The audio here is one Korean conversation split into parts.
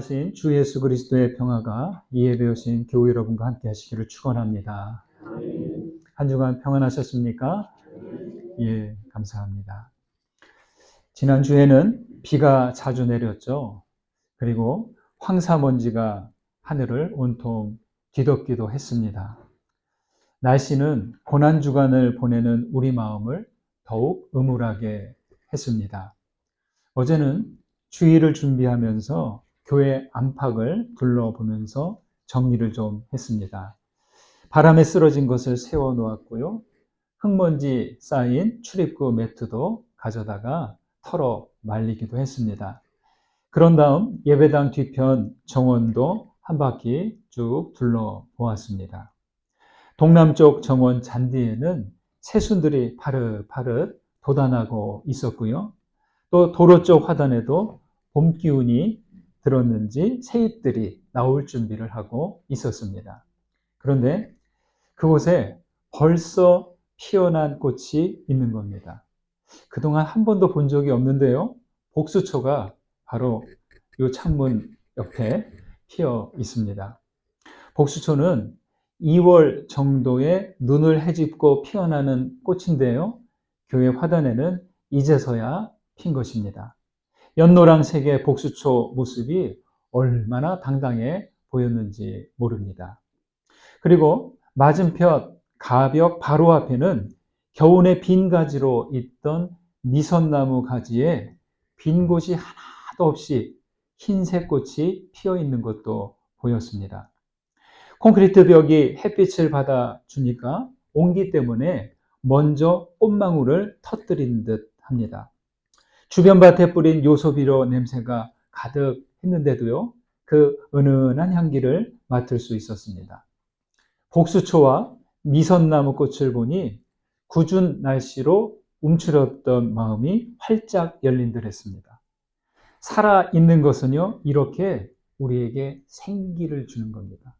부활하신 주 예수 그리스도의 평화가 이 예배 오신 교우 여러분과 함께 하시기를 축원합니다. 한 주간 평안하셨습니까? 예, 감사합니다. 지난주에는 비가 자주 내렸죠. 그리고 황사먼지가 하늘을 온통 뒤덮기도 했습니다. 날씨는 고난주간을 보내는 우리 마음을 더욱 음울하게 했습니다. 어제는 주일을 준비하면서 교회 안팎을 둘러보면서 정리를 좀 했습니다. 바람에 쓰러진 것을 세워놓았고요. 흙먼지 쌓인 출입구 매트도 가져다가 털어 말리기도 했습니다. 그런 다음 예배당 뒤편 정원도 한 바퀴 쭉 둘러보았습니다. 동남쪽 정원 잔디에는 새순들이 파릇파릇 돋아나고 있었고요. 또 도로 쪽 화단에도 봄 기운이 들었는지 새잎들이 나올 준비를 하고 있었습니다. 그런데 그곳에 벌써 피어난 꽃이 있는 겁니다. 그동안 한 번도 본 적이 없는데요. 복수초가 바로 이 창문 옆에 피어 있습니다. 복수초는 2월 정도에 눈을 헤집고 피어나는 꽃인데요. 교회 화단에는 이제서야 핀 것입니다. 연노랑색의 복수초 모습이 얼마나 당당해 보였는지 모릅니다. 그리고 맞은편 가벽 바로 앞에는 겨우내 빈 가지로 있던 미선나무 가지에 빈 곳이 하나도 없이 흰색 꽃이 피어 있는 것도 보였습니다. 콘크리트 벽이 햇빛을 받아주니까 온기 때문에 먼저 꽃망울을 터뜨린 듯 합니다. 주변 밭에 뿌린 요소비료 냄새가 가득했는데도요, 그 은은한 향기를 맡을 수 있었습니다. 복수초와 미선나무 꽃을 보니 궂은 날씨로 움츠렸던 마음이 활짝 열린 듯 했습니다. 살아있는 것은요, 이렇게 우리에게 생기를 주는 겁니다.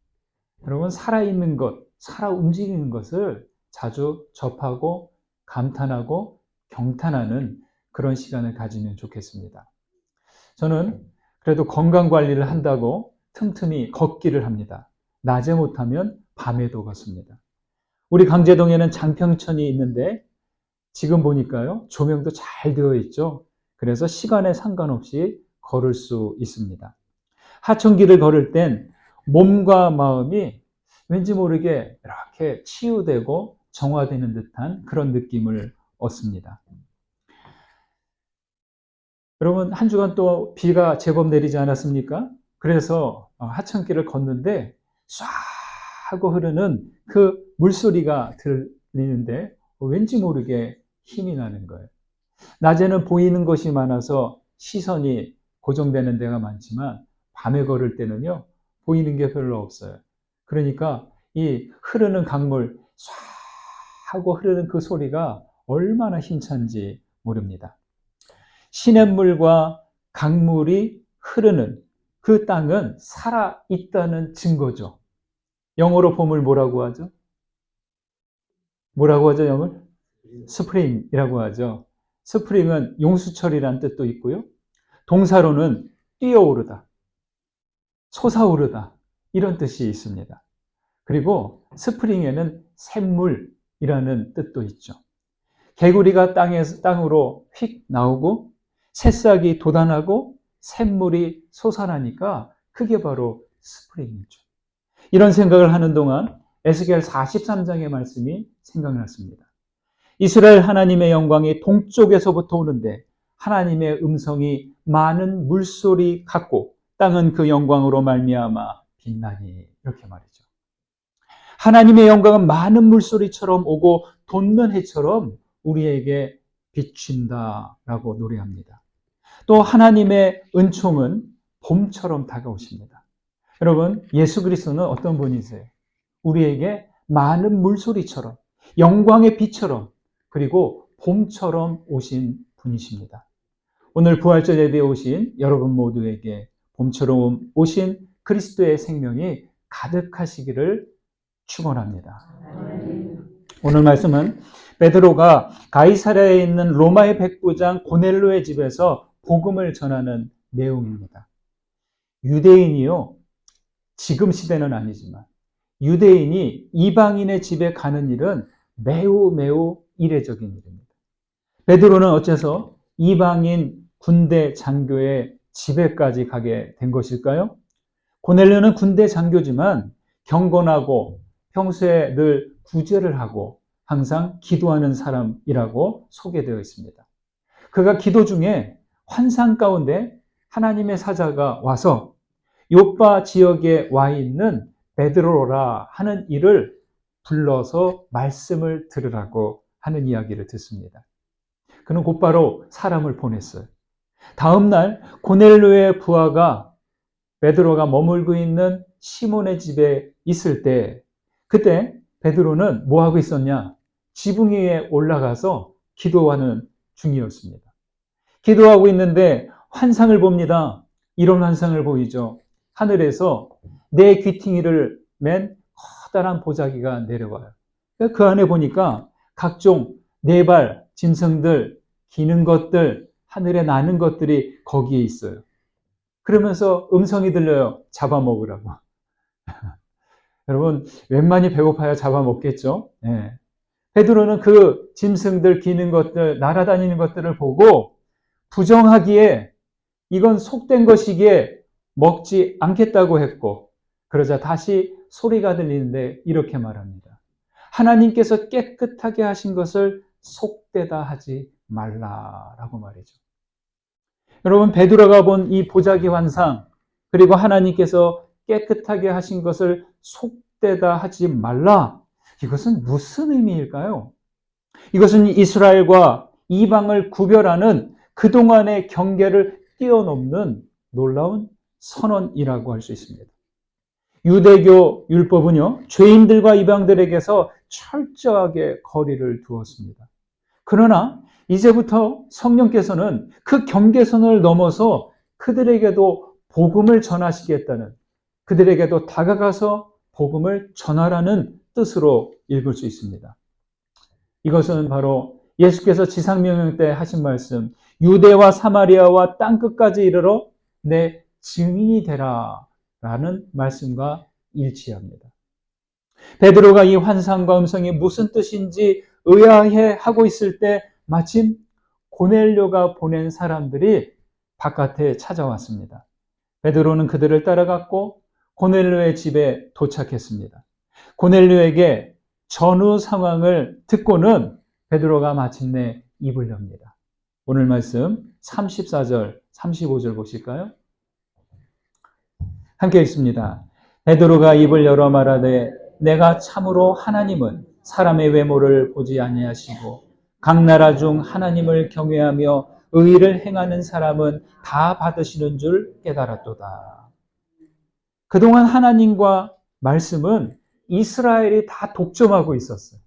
여러분, 살아있는 것, 살아 움직이는 것을 자주 접하고 감탄하고 경탄하는 그런 시간을 가지면 좋겠습니다. 저는 그래도 건강관리를 한다고 틈틈이 걷기를 합니다. 낮에 못하면 밤에도 걷습니다. 우리 강제동에는 장평천이 있는데 지금 보니까요, 조명도 잘 되어 있죠. 그래서 시간에 상관없이 걸을 수 있습니다. 하천길을 걸을 땐 몸과 마음이 왠지 모르게 이렇게 치유되고 정화되는 듯한 그런 느낌을 얻습니다. 여러분, 한 주간 또 비가 제법 내리지 않았습니까? 그래서 하천길을 걷는데 쏴 하고 흐르는 그 물소리가 들리는데 왠지 모르게 힘이 나는 거예요. 낮에는 보이는 것이 많아서 시선이 고정되는 데가 많지만 밤에 걸을 때는요, 보이는 게 별로 없어요. 그러니까 이 흐르는 강물 쏴 하고 흐르는 그 소리가 얼마나 힘찬지 모릅니다. 시냇물과 강물이 흐르는 그 땅은 살아있다는 증거죠. 영어로 봄을 뭐라고 하죠? 뭐라고 하죠, 영어를? 스프링이라고 하죠. 스프링은 용수철이라는 뜻도 있고요. 동사로는 뛰어오르다, 솟아오르다 이런 뜻이 있습니다. 그리고 스프링에는 샘물이라는 뜻도 있죠. 개구리가 땅으로 휙 나오고 새싹이 돋아나고 샘물이 솟아나니까 그게 바로 스프링이죠. 이런 생각을 하는 동안 에스겔 43장의 말씀이 생각났습니다. 이스라엘 하나님의 영광이 동쪽에서부터 오는데 하나님의 음성이 많은 물소리 같고 땅은 그 영광으로 말미암아 빛나니, 이렇게 말이죠. 하나님의 영광은 많은 물소리처럼 오고 돋는 해처럼 우리에게 비춘다라고 노래합니다. 또 하나님의 은총은 봄처럼 다가오십니다. 여러분, 예수 그리스도는 어떤 분이세요? 우리에게 많은 물소리처럼, 영광의 빛처럼, 그리고 봄처럼 오신 분이십니다. 오늘 부활절 예배에 오신 여러분 모두에게 봄처럼 오신 그리스도의 생명이 가득하시기를 축원합니다. 오늘 말씀은 베드로가 가이사랴에 있는 로마의 백부장 고넬로의 집에서 복음을 전하는 내용입니다. 유대인이요, 지금 시대는 아니지만 유대인이 이방인의 집에 가는 일은 매우 매우 이례적인 일입니다. 베드로는 어째서 이방인 군대 장교의 집에까지 가게 된 것일까요? 고넬료는 군대 장교지만 경건하고 평소에 늘 구제를 하고 항상 기도하는 사람이라고 소개되어 있습니다. 그가 기도 중에 환상 가운데 하나님의 사자가 와서 요빠 지역에 와 있는 베드로라 하는 이를 불러서 말씀을 들으라고 하는 이야기를 듣습니다. 그는 곧바로 사람을 보냈어요. 다음 날 고넬료의 부하가 베드로가 머물고 있는 시몬의 집에 있을 때, 그때 베드로는 뭐 하고 있었냐? 지붕 위에 올라가서 기도하는 중이었습니다. 기도하고 있는데 환상을 봅니다. 이런 환상을 보이죠. 하늘에서 내 귀퉁이를 맨 커다란 보자기가 내려와요. 그 안에 보니까 각종 네발, 짐승들, 기는 것들, 하늘에 나는 것들이 거기에 있어요. 그러면서 음성이 들려요. 잡아먹으라고. 여러분, 웬만히 배고파야 잡아먹겠죠? 네. 베드로는 그 짐승들, 기는 것들, 날아다니는 것들을 보고 부정하기에 이건 속된 것이기에 먹지 않겠다고 했고, 그러자 다시 소리가 들리는데 이렇게 말합니다. 하나님께서 깨끗하게 하신 것을 속되다 하지 말라라고 말이죠. 여러분, 베드로가 본 이 보자기 환상, 그리고 하나님께서 깨끗하게 하신 것을 속되다 하지 말라, 이것은 무슨 의미일까요? 이것은 이스라엘과 이방을 구별하는 그동안의 경계를 뛰어넘는 놀라운 선언이라고 할 수 있습니다. 유대교 율법은요, 죄인들과 이방들에게서 철저하게 거리를 두었습니다. 그러나 이제부터 성령께서는 그 경계선을 넘어서 그들에게도 복음을 전하시겠다는, 그들에게도 다가가서 복음을 전하라는 뜻으로 읽을 수 있습니다. 이것은 바로 예수께서 지상명령 때 하신 말씀, 유대와 사마리아와 땅끝까지 이르러 내 증인이 되라 라는 말씀과 일치합니다. 베드로가 이 환상과 음성이 무슨 뜻인지 의아해 하고 있을 때 마침 고넬료가 보낸 사람들이 바깥에 찾아왔습니다. 베드로는 그들을 따라갔고 고넬료의 집에 도착했습니다. 고넬료에게 전후 상황을 듣고는 베드로가 마침내 입을 엽니다. 오늘 말씀 34절, 35절 보실까요? 함께 읽습니다. 베드로가 입을 열어 말하되 내가 참으로 하나님은 사람의 외모를 보지 아니하시고 각 나라 중 하나님을 경외하며 의를 행하는 사람은 다 받으시는 줄 깨달았도다. 그동안 하나님과 말씀은 이스라엘이 다 독점하고 있었어요.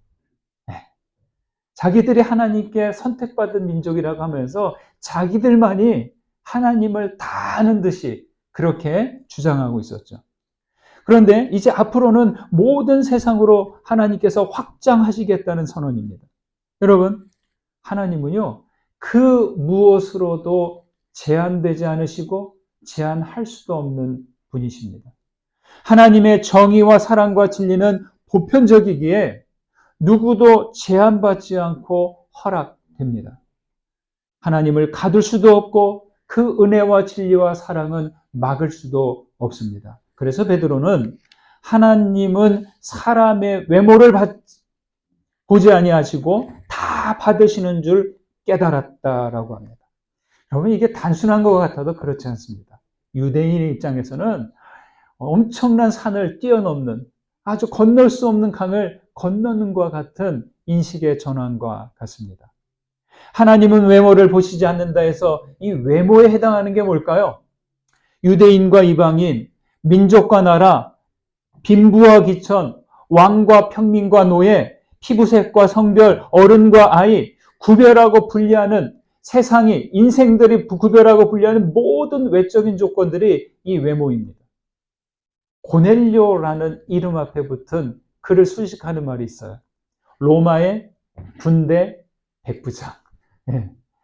자기들이 하나님께 선택받은 민족이라고 하면서 자기들만이 하나님을 다 아는 듯이 그렇게 주장하고 있었죠. 그런데 이제 앞으로는 모든 세상으로 하나님께서 확장하시겠다는 선언입니다. 여러분, 하나님은요, 그 무엇으로도 제한되지 않으시고 제한할 수도 없는 분이십니다. 하나님의 정의와 사랑과 진리는 보편적이기에 누구도 제한받지 않고 허락됩니다. 하나님을 가둘 수도 없고 그 은혜와 진리와 사랑은 막을 수도 없습니다. 그래서 베드로는 하나님은 사람의 외모를 보지 아니하시고 다 받으시는 줄 깨달았다라고 합니다. 여러분, 이게 단순한 것 같아도 그렇지 않습니다. 유대인의 입장에서는 엄청난 산을 뛰어넘는, 아주 건널 수 없는 강을 건너는 것과 같은 인식의 전환과 같습니다. 하나님은 외모를 보시지 않는다 해서 이 외모에 해당하는 게 뭘까요? 유대인과 이방인, 민족과 나라, 빈부와 기천, 왕과 평민과 노예, 피부색과 성별, 어른과 아이, 구별하고 분리하는, 세상이, 인생들이 구별하고 분리하는 모든 외적인 조건들이 이 외모입니다. 고넬료라는 이름 앞에 붙은 그를 수식하는 말이 있어요. 로마의 군대 백부장.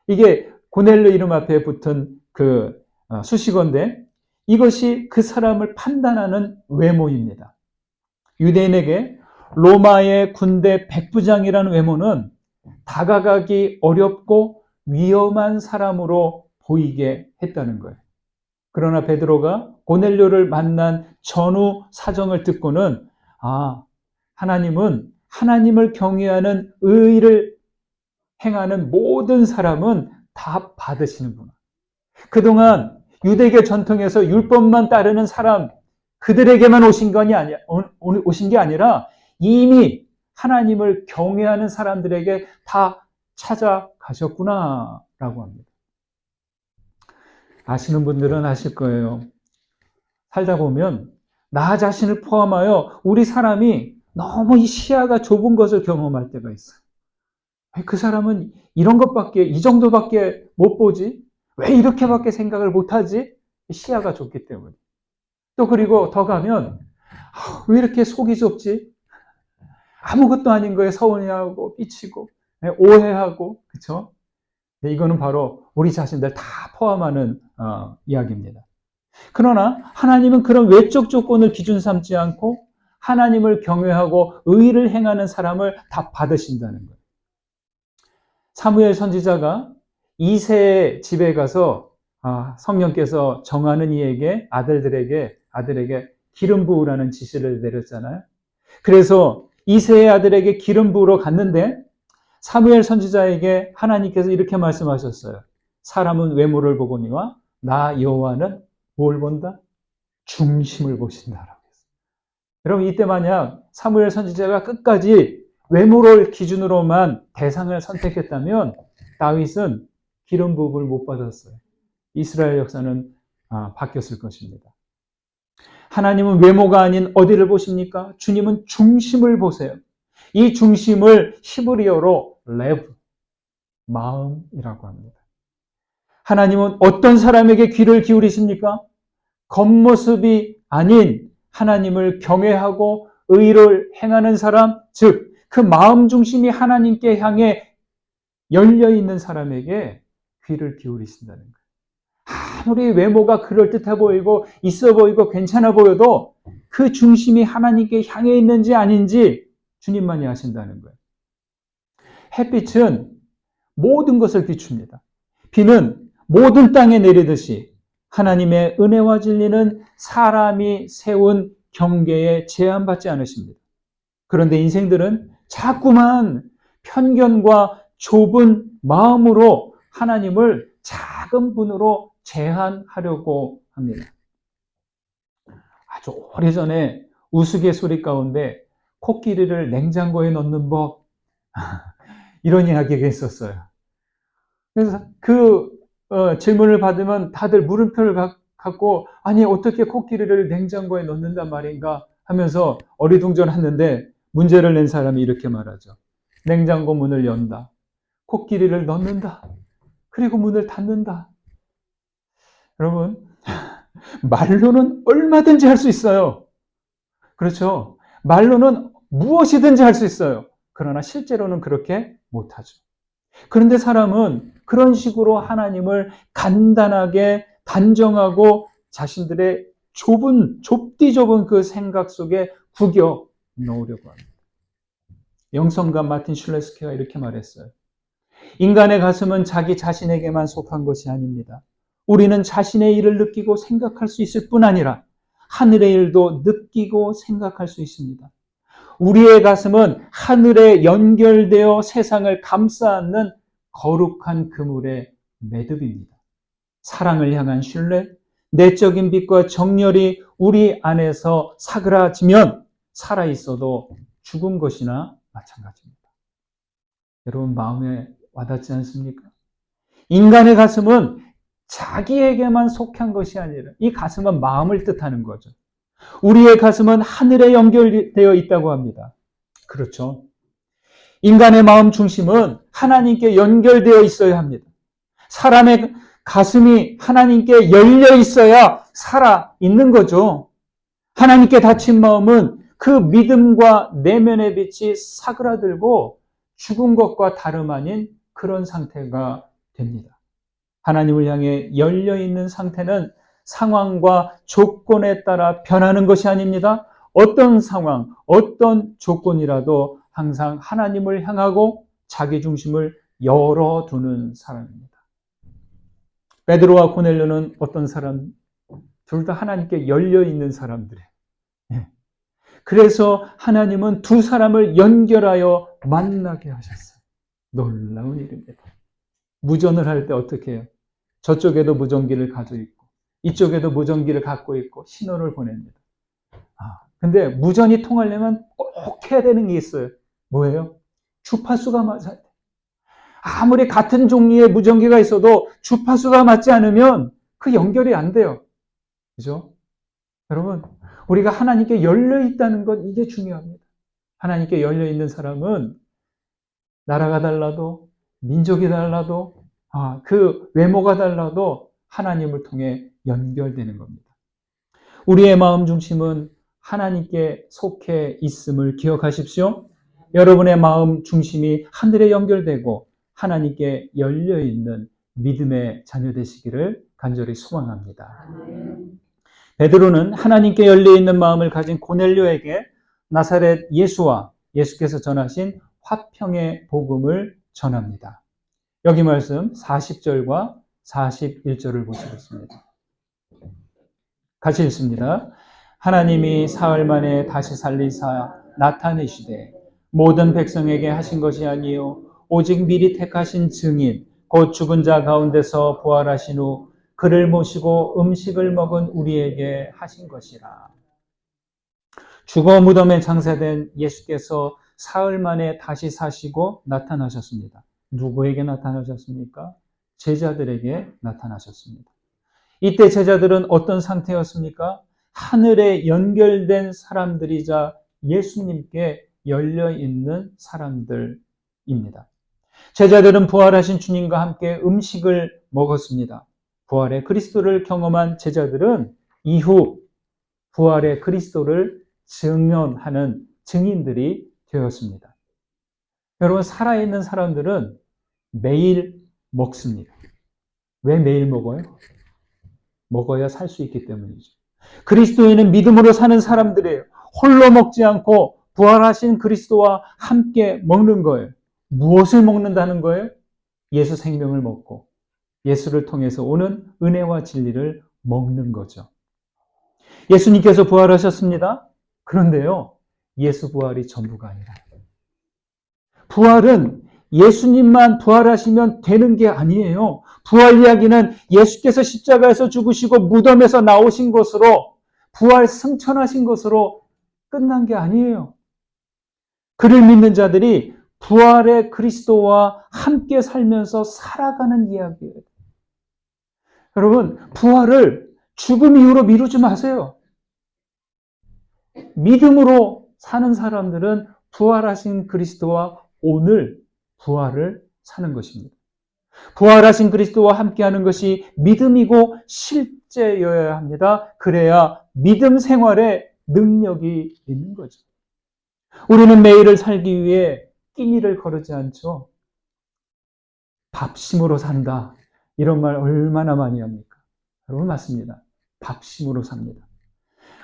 이게 고넬료 이름 앞에 붙은 그 수식어인데, 이것이 그 사람을 판단하는 외모입니다. 유대인에게 로마의 군대 백부장이라는 외모는 다가가기 어렵고 위험한 사람으로 보이게 했다는 거예요. 그러나 베드로가 고넬료를 만난 전후 사정을 듣고는 하나님은 하나님을 경외하는 의를 행하는 모든 사람은 다 받으시는구나. 그동안 유대계 전통에서 율법만 따르는 사람, 그들에게만 오신 게 아니라 이미 하나님을 경외하는 사람들에게 다 찾아가셨구나라고 합니다. 아시는 분들은 아실 거예요. 살다 보면 나 자신을 포함하여 우리 사람이 너무 이 시야가 좁은 것을 경험할 때가 있어요. 왜 그 사람은 이런 것밖에, 이 정도밖에 못 보지? 왜 이렇게밖에 생각을 못하지? 시야가 좁기 때문에. 또 그리고 더 가면 왜 이렇게 속이 좁지? 아무것도 아닌 거에 서운해하고 삐치고 오해하고, 그렇죠? 이거는 바로 우리 자신들 다 포함하는 이야기입니다. 그러나 하나님은 그런 외적 조건을 기준 삼지 않고 하나님을 경외하고 의를 행하는 사람을 다 받으신다는 거예요. 사무엘 선지자가 이새의 집에 가서 성령께서 정하는 이에게 아들에게 기름 부으라는 지시를 내렸잖아요. 그래서 이새의 아들에게 기름 부으러 갔는데 사무엘 선지자에게 하나님께서 이렇게 말씀하셨어요. 사람은 외모를 보거니와 나 여호와는 뭘 본다? 중심을 보신다라고 했어요. 여러분, 이때 만약 사무엘 선지자가 끝까지 외모를 기준으로만 대상을 선택했다면 다윗은 기름 부음을 못 받았어요. 이스라엘 역사는 바뀌었을 것입니다. 하나님은 외모가 아닌 어디를 보십니까? 주님은 중심을 보세요. 이 중심을 히브리어로 레브, 마음이라고 합니다. 하나님은 어떤 사람에게 귀를 기울이십니까? 겉모습이 아닌 하나님을 경외하고 의를 행하는 사람, 즉 그 마음 중심이 하나님께 향해 열려있는 사람에게 귀를 기울이신다는 거예요. 아무리 외모가 그럴듯해 보이고 있어 보이고 괜찮아 보여도 그 중심이 하나님께 향해 있는지 아닌지 주님만이 아신다는 거예요. 햇빛은 모든 것을 비춥니다. 비는 모든 땅에 내리듯이 하나님의 은혜와 진리는 사람이 세운 경계에 제한받지 않으십니다. 그런데 인생들은 자꾸만 편견과 좁은 마음으로 하나님을 작은 분으로 제한하려고 합니다. 아주 오래전에 우스갯소리 가운데 코끼리를 냉장고에 넣는 법, 이런 이야기가 있었어요. 그래서 질문을 받으면 다들 물음표를 갖고 아니 어떻게 코끼리를 냉장고에 넣는단 말인가 하면서 어리둥절했는데 문제를 낸 사람이 이렇게 말하죠. 냉장고 문을 연다. 코끼리를 넣는다. 그리고 문을 닫는다. 여러분, 말로는 얼마든지 할 수 있어요. 그렇죠? 말로는 무엇이든지 할 수 있어요. 그러나 실제로는 그렇게 못하죠. 그런데 사람은 그런 식으로 하나님을 간단하게 단정하고 자신들의 좁디 좁은 그 생각 속에 구겨 넣으려고 합니다. 영성가 마틴 슐레스키가 이렇게 말했어요. 인간의 가슴은 자기 자신에게만 속한 것이 아닙니다. 우리는 자신의 일을 느끼고 생각할 수 있을 뿐 아니라 하늘의 일도 느끼고 생각할 수 있습니다. 우리의 가슴은 하늘에 연결되어 세상을 감싸 안는 거룩한 그물의 매듭입니다. 사랑을 향한 신뢰, 내적인 빛과 정열이 우리 안에서 사그라지면 살아있어도 죽은 것이나 마찬가지입니다. 여러분 마음에 와닿지 않습니까? 인간의 가슴은 자기에게만 속한 것이 아니라 이 가슴은 마음을 뜻하는 거죠. 우리의 가슴은 하늘에 연결되어 있다고 합니다. 그렇죠. 인간의 마음 중심은 하나님께 연결되어 있어야 합니다. 사람의 가슴이 하나님께 열려 있어야 살아 있는 거죠. 하나님께 닫힌 마음은 그 믿음과 내면의 빛이 사그라들고 죽은 것과 다름 아닌 그런 상태가 됩니다. 하나님을 향해 열려 있는 상태는 상황과 조건에 따라 변하는 것이 아닙니다. 어떤 상황, 어떤 조건이라도 항상 하나님을 향하고 자기 중심을 열어두는 사람입니다. 베드로와 고넬료는 어떤 사람? 둘 다 하나님께 열려있는 사람들이에요. 그래서 하나님은 두 사람을 연결하여 만나게 하셨어요. 놀라운 일입니다. 무전을 할 때 어떻게 해요? 저쪽에도 무전기를 가지고 있고 이쪽에도 무전기를 갖고 있고 신호를 보냅니다. 근데 무전이 통하려면 꼭 해야 되는 게 있어요. 뭐예요? 주파수가 맞아야 돼요. 아무리 같은 종류의 무전기가 있어도 주파수가 맞지 않으면 그 연결이 안 돼요. 그죠? 여러분, 우리가 하나님께 열려 있다는 것, 이게 중요합니다. 하나님께 열려 있는 사람은 나라가 달라도, 민족이 달라도, 그 외모가 달라도 하나님을 통해 연결되는 겁니다. 우리의 마음 중심은 하나님께 속해 있음을 기억하십시오. 여러분의 마음 중심이 하늘에 연결되고 하나님께 열려있는 믿음의 자녀 되시기를 간절히 소망합니다. 베드로는 하나님께 열려있는 마음을 가진 고넬료에게 나사렛 예수와 예수께서 전하신 화평의 복음을 전합니다. 여기 말씀 40절과 41절을 보시겠습니다. 같이 읽습니다. 하나님이 사흘 만에 다시 살리사 나타내시되 모든 백성에게 하신 것이 아니요 오직 미리 택하신 증인 곧 죽은 자 가운데서 부활하신 후 그를 모시고 음식을 먹은 우리에게 하신 것이라. 죽어 무덤에 장사된 예수께서 사흘 만에 다시 사시고 나타나셨습니다. 누구에게 나타나셨습니까? 제자들에게 나타나셨습니다. 이때 제자들은 어떤 상태였습니까? 하늘에 연결된 사람들이자 예수님께 열려있는 사람들입니다. 제자들은 부활하신 주님과 함께 음식을 먹었습니다. 부활의 그리스도를 경험한 제자들은 이후 부활의 그리스도를 증언하는 증인들이 되었습니다. 여러분, 살아있는 사람들은 매일 먹습니다. 왜 매일 먹어요? 먹어야 살 수 있기 때문이죠. 그리스도인은 믿음으로 사는 사람들이에요. 홀로 먹지 않고 부활하신 그리스도와 함께 먹는 거예요. 무엇을 먹는다는 거예요? 예수 생명을 먹고 예수를 통해서 오는 은혜와 진리를 먹는 거죠. 예수님께서 부활하셨습니다. 그런데요, 예수 부활이 전부가 아니라 부활은 예수님만 부활하시면 되는 게 아니에요. 부활 이야기는 예수께서 십자가에서 죽으시고 무덤에서 나오신 것으로 부활 승천하신 것으로 끝난 게 아니에요. 그를 믿는 자들이 부활의 그리스도와 함께 살면서 살아가는 이야기예요. 여러분, 부활을 죽음 이후로 미루지 마세요. 믿음으로 사는 사람들은 부활하신 그리스도와 오늘 부활을 사는 것입니다. 부활하신 그리스도와 함께하는 것이 믿음이고 실제여야 합니다. 그래야 믿음 생활에 능력이 있는 거죠. 우리는 매일을 살기 위해 끼니를 거르지 않죠. 밥심으로 산다. 이런 말 얼마나 많이 합니까? 여러분, 맞습니다. 밥심으로 삽니다.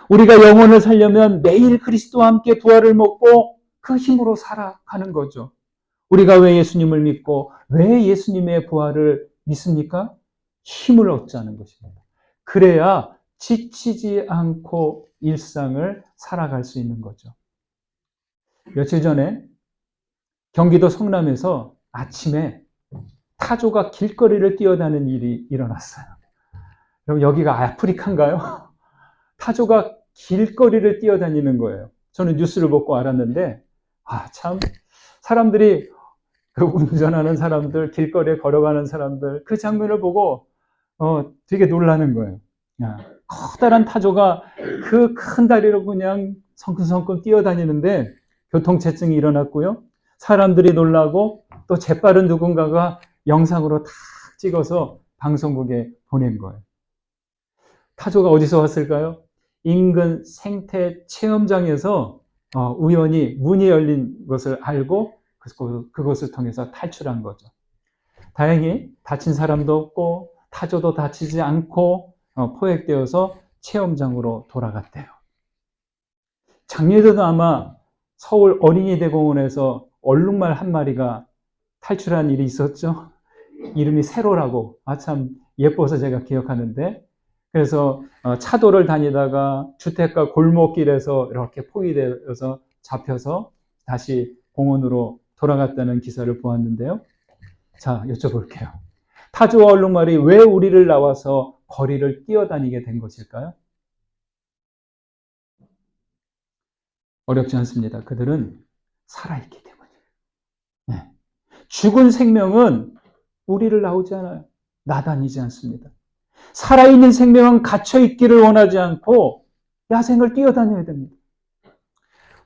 우리가 영혼을 살려면 매일 그리스도와 함께 부활을 먹고 그 힘으로 살아가는 거죠. 우리가 왜 예수님을 믿고 왜 예수님의 부활을 믿습니까? 힘을 얻자는 것입니다. 그래야 지치지 않고 일상을 살아갈 수 있는 거죠. 며칠 전에 경기도 성남에서 아침에 타조가 길거리를 뛰어다니는 일이 일어났어요. 그럼 여기가 아프리카인가요? 타조가 길거리를 뛰어다니는 거예요. 저는 뉴스를 보고 알았는데, 참, 사람들이, 그 운전하는 사람들, 길거리에 걸어가는 사람들, 그 장면을 보고, 되게 놀라는 거예요. 커다란 타조가 그 큰 다리로 그냥 성큼성큼 뛰어다니는데, 교통체증이 일어났고요. 사람들이 놀라고, 또 재빠른 누군가가 영상으로 탁 찍어서 방송국에 보낸 거예요. 타조가 어디서 왔을까요? 인근 생태 체험장에서 우연히 문이 열린 것을 알고 그것을 통해서 탈출한 거죠. 다행히 다친 사람도 없고 타조도 다치지 않고 포획되어서 체험장으로 돌아갔대요. 작년에도 아마 서울 어린이대공원에서 얼룩말 한 마리가 탈출한 일이 있었죠. 이름이 세로라고, 참 예뻐서 제가 기억하는데, 그래서 차도를 다니다가 주택가 골목길에서 이렇게 포위되어서 잡혀서 다시 공원으로 돌아갔다는 기사를 보았는데요. 자, 여쭤볼게요. 타조와 얼룩말이 왜 우리를 나와서 거리를 뛰어다니게 된 것일까요? 어렵지 않습니다. 그들은 살아있기 때문이에요. 네. 죽은 생명은 우리를 나오지 않아요. 나다니지 않습니다. 살아있는 생명은 갇혀있기를 원하지 않고 야생을 뛰어다녀야 됩니다.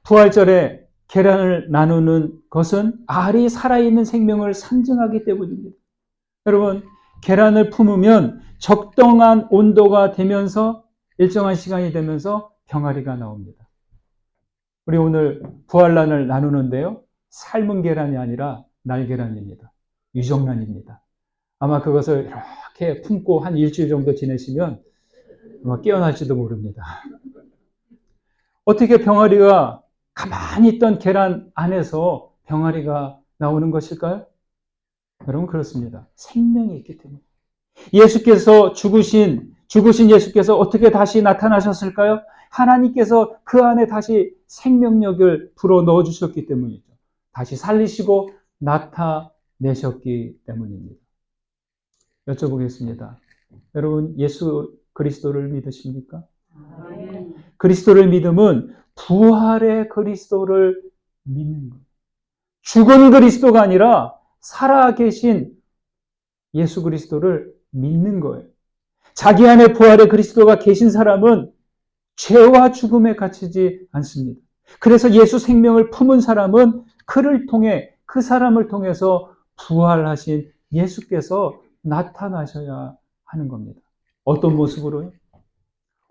부활절에 계란을 나누는 것은 알이 살아있는 생명을 상징하기 때문입니다. 여러분, 계란을 품으면 적당한 온도가 되면서 일정한 시간이 되면서 병아리가 나옵니다. 우리 오늘 부활란을 나누는데요. 삶은 계란이 아니라 날계란입니다. 유정란입니다. 아마 그것을 이렇게 품고 한 일주일 정도 지내시면 아마 깨어날지도 모릅니다. 어떻게 병아리가 가만히 있던 계란 안에서 병아리가 나오는 것일까요? 여러분, 그렇습니다. 생명이 있기 때문에. 예수께서 죽으신 예수께서 어떻게 다시 나타나셨을까요? 하나님께서 그 안에 다시 생명력을 불어 넣어 주셨기 때문이죠. 다시 살리시고 나타내셨기 때문입니다. 여쭤보겠습니다. 여러분, 예수 그리스도를 믿으십니까? 그리스도를 믿음은 부활의 그리스도를 믿는 거예요. 죽은 그리스도가 아니라 살아계신 예수 그리스도를 믿는 거예요. 자기 안에 부활의 그리스도가 계신 사람은 죄와 죽음에 갇히지 않습니다. 그래서 예수 생명을 품은 사람은 그 사람을 통해서 부활하신 예수께서 나타나셔야 하는 겁니다. 어떤 모습으로요?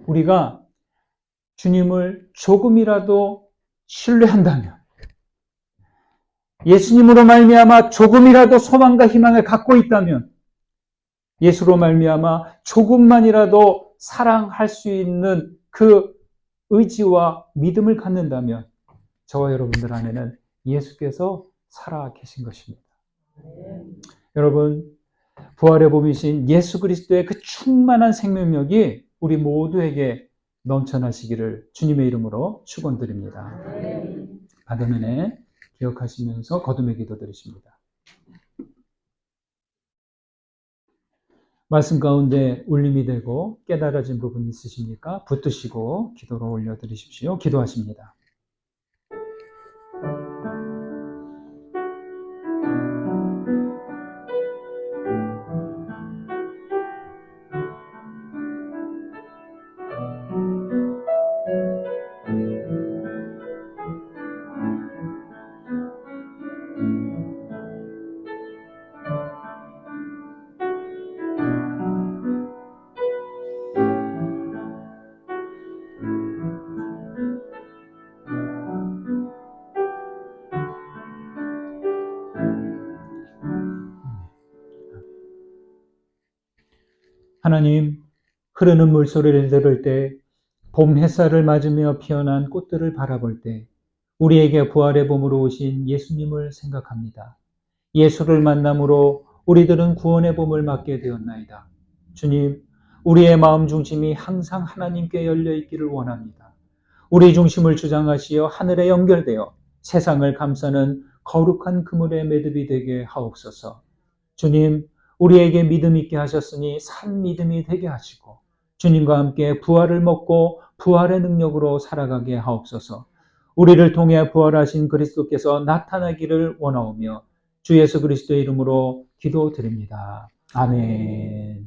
우리가 주님을 조금이라도 신뢰한다면, 예수님으로 말미암아 조금이라도 소망과 희망을 갖고 있다면, 예수로 말미암아 조금만이라도 사랑할 수 있는 그 의지와 믿음을 갖는다면 저와 여러분들 안에는 예수께서 살아 계신 것입니다. 여러분, 부활의 몸이신 예수 그리스도의 그 충만한 생명력이 우리 모두에게 넘쳐나시기를 주님의 이름으로 축원드립니다. 받은 은혜 기억하시면서 거듭의 기도 드리십니다. 말씀 가운데 울림이 되고 깨달아진 부분이 있으십니까? 붙드시고 기도로 올려드리십시오. 기도하십니다. 하나님, 흐르는 물소리를 들을 때, 봄 햇살을 맞으며 피어난 꽃들을 바라볼 때 우리에게 부활의 봄으로 오신 예수님을 생각합니다. 예수를 만남으로 우리들은 구원의 봄을 맞게 되었나이다. 주님, 우리의 마음 중심이 항상 하나님께 열려 있기를 원합니다. 우리 중심을 주장하시어 하늘에 연결되어 세상을 감싸는 거룩한 그물의 매듭이 되게 하옵소서. 주님, 우리에게 믿음 있게 하셨으니 산 믿음이 되게 하시고 주님과 함께 부활을 먹고 부활의 능력으로 살아가게 하옵소서. 우리를 통해 부활하신 그리스도께서 나타나기를 원하오며 주 예수 그리스도의 이름으로 기도드립니다. 아멘.